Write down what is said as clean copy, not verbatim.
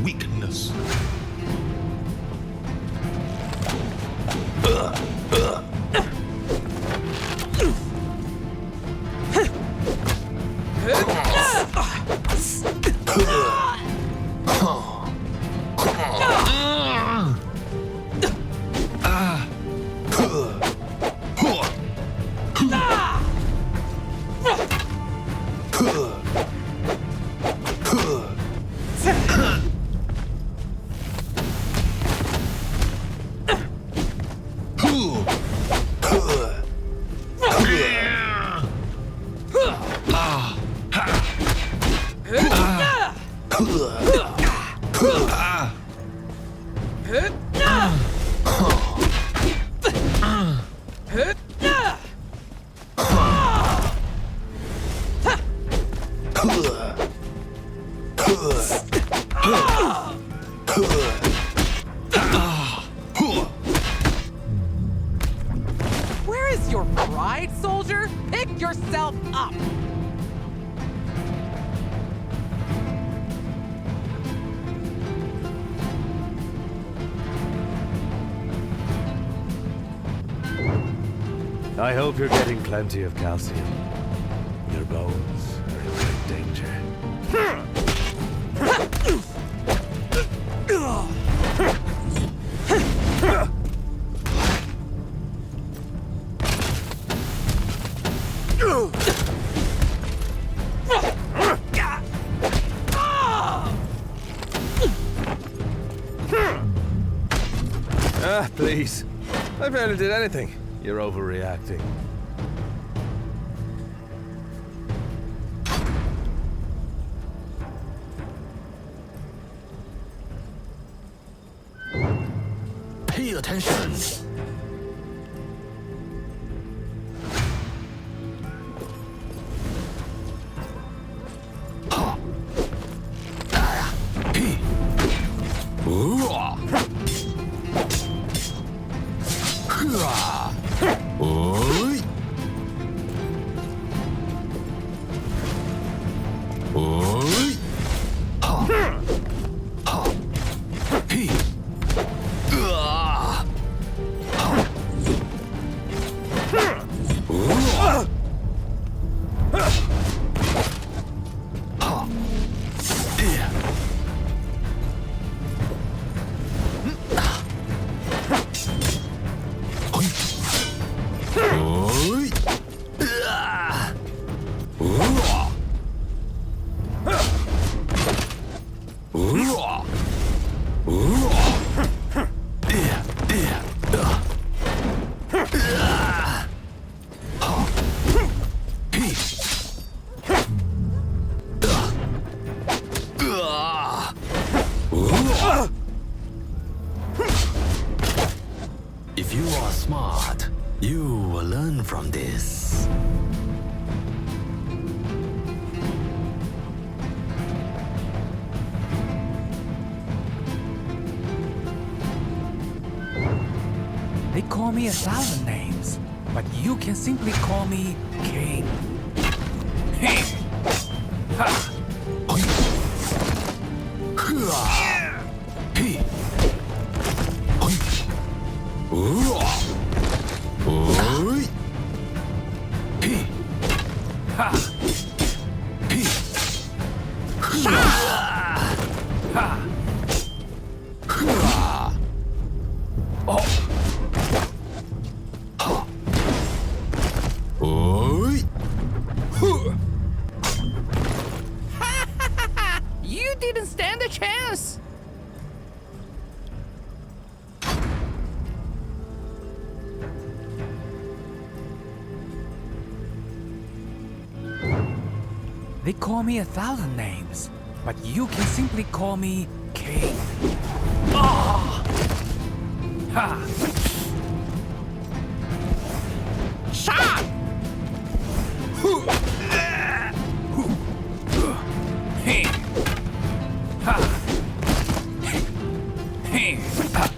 weakness. Where is your pride, soldier? Pick yourself up! I hope you're getting plenty of calcium. Your bones are in great danger. Please. I barely did anything. You're overreacting. Pay attention. If you are smart, you will learn from this. They call me 1,000 names, but you can simply call me King. Hey! Ha! You didn't stand a chance! They call me 1,000 names, but you can simply call me King. Ah! Ha! Shot! Hey! Ha! Hey! Ha!